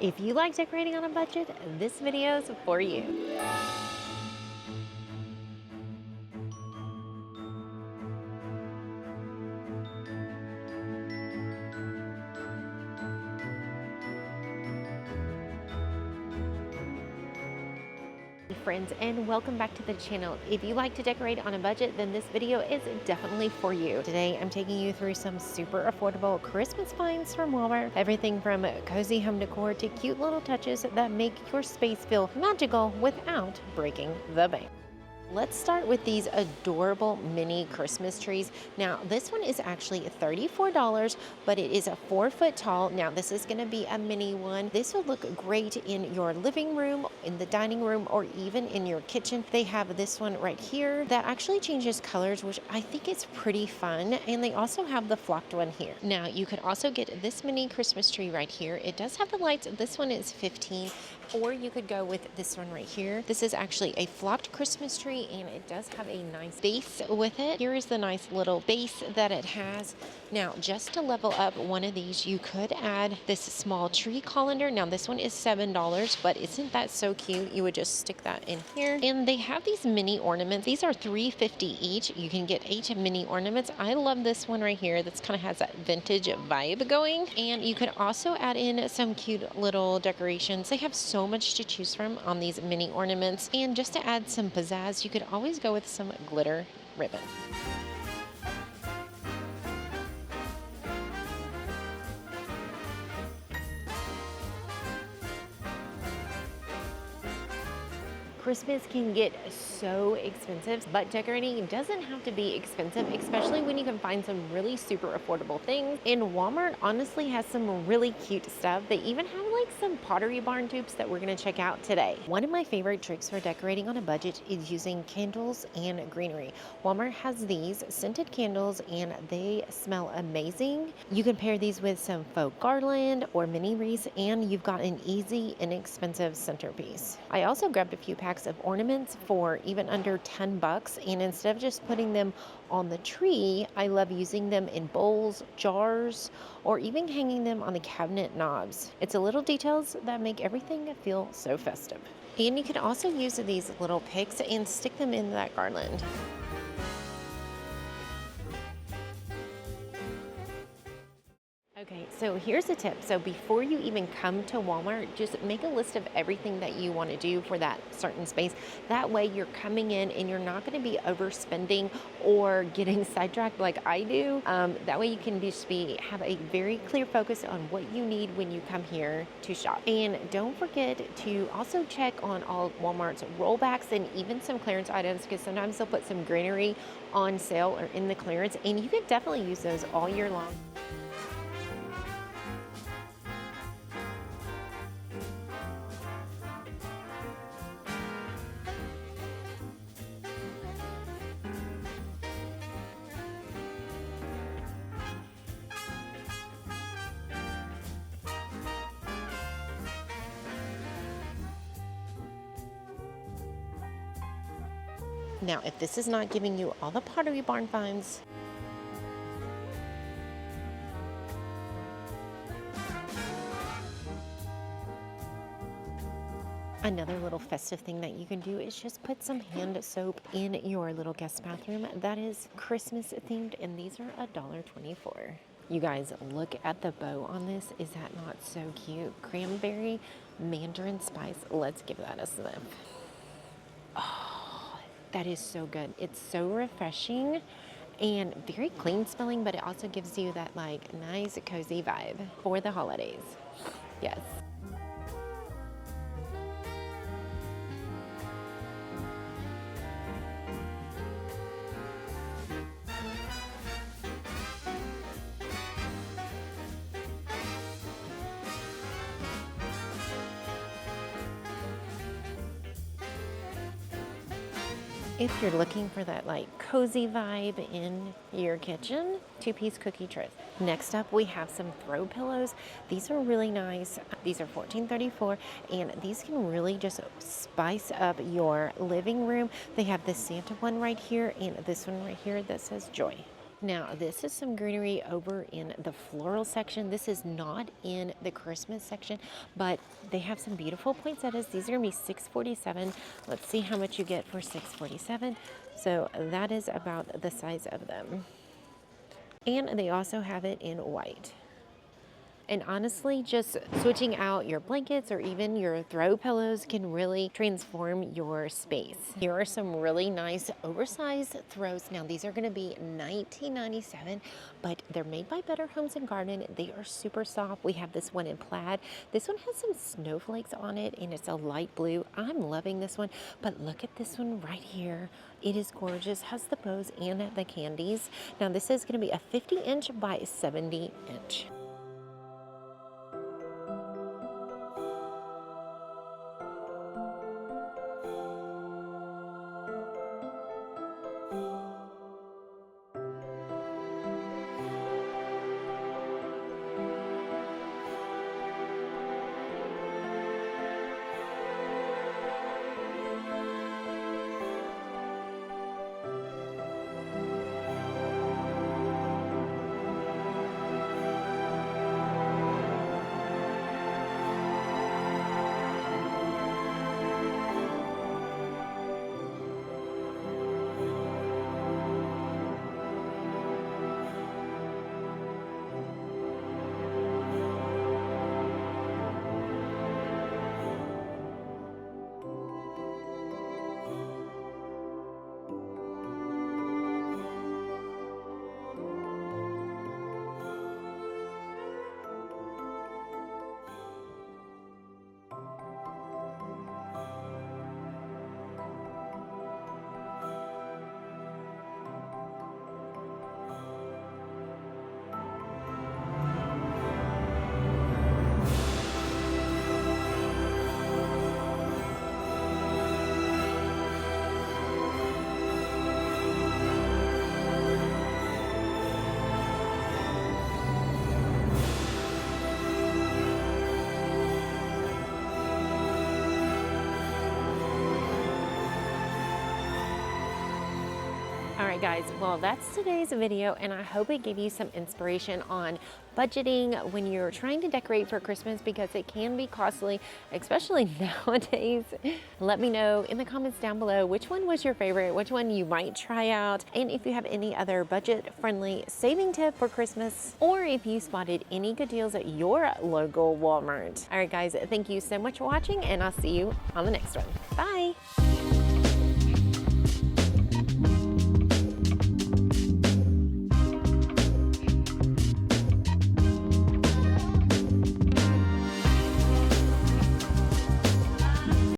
If you like decorating on a budget, this video is for you. Friends, and welcome back to the channel. If you like to decorate on a budget, then this video is definitely for you. Today I'm taking you through some super affordable Christmas finds from Walmart. Everything from cozy home decor to cute little touches that make your space feel magical without breaking the bank. Let's start with these adorable mini Christmas trees. Now, this one is actually $34, but it is a 4-foot tall. Now, this is gonna be a mini one. This will look great in your living room, in the dining room, or even in your kitchen. They have this one right here that actually changes colors, which I think is pretty fun. And they also have the flocked one here. Now, you could also get this mini Christmas tree right here. It does have the lights. This one is $15, or you could go with this one right here. This is actually a flocked Christmas tree, and it does have a nice base with it. Here is the nice little base that it has. Now, just to level up one of these, you could add this small tree colander. Now, this one is $7, but isn't that so cute? You would just stick that in here. And they have these mini ornaments. These are $3.50 each. You can get 8 mini ornaments. I love this one right here. That's kind of has that vintage vibe going. And you could also add in some cute little decorations. They have so much to choose from on these mini ornaments. And just to add some pizzazz, you could always go with some glitter ribbon. Christmas can get so expensive, but decorating doesn't have to be expensive, especially when you can find some really super affordable things. And Walmart honestly has some really cute stuff. They even have like some Pottery Barn dupes that we're gonna check out today. One of my favorite tricks for decorating on a budget is using candles and greenery. Walmart has these scented candles and they smell amazing. You can pair these with some faux garland or mini wreaths, and you've got an easy, inexpensive centerpiece. I also grabbed a few packs of ornaments for even under $10, and instead of just putting them on the tree, I love using them in bowls, jars, or even hanging them on the cabinet knobs. It's the little details that make everything feel so festive. And you can also use these little picks and stick them in that garland. Okay, so here's a tip. So before you even come to Walmart, just make a list of everything that you want to do for that certain space. That way you're coming in and you're not going to be overspending or getting sidetracked like I do. That way you can just have a very clear focus on what you need when you come here to shop. And don't forget to also check on all Walmart's rollbacks and even some clearance items, because sometimes they'll put some greenery on sale or in the clearance, and you can definitely use those all year long. Now, if this is not giving you all the Pottery Barn finds, another little festive thing that you can do is just put some hand soap in your little guest bathroom that is Christmas themed, and these are $1.24. You guys, look at the bow on this. Is that not so cute? Cranberry mandarin spice. Let's give that a sniff. Oh, that is so good. It's so refreshing and very clean smelling, but it also gives you that like nice cozy vibe for the holidays. Yes. If you're looking for that like cozy vibe in your kitchen, 2-piece cookie trays. Next up, we have some throw pillows. These are really nice. These are $14.34, and these can really just spice up your living room. They have this Santa one right here and this one right here that says joy. Now, this is some greenery over in the floral section. This is not in the Christmas section, but they have some beautiful poinsettias. These are gonna be $6.47. Let's see how much you get for $6.47. So that is about the size of them. And they also have it in white. And honestly, just switching out your blankets or even your throw pillows can really transform your space. Here are some really nice oversized throws. Now these are gonna be $19.97, but they're made by Better Homes and Garden. They are super soft. We have this one in plaid. This one has some snowflakes on it and it's a light blue. I'm loving this one, but look at this one right here. It is gorgeous, has the bows and the candies. Now this is gonna be a 50-inch by 70-inch. All right, guys, well, that's today's video, and I hope it gave you some inspiration on budgeting when you're trying to decorate for Christmas, because it can be costly, especially nowadays. Let me know in the comments down below which one was your favorite, which one you might try out, and if you have any other budget-friendly saving tip for Christmas, or if you spotted any good deals at your local Walmart. All right, guys, thank you so much for watching, and I'll see you on the next one. Bye.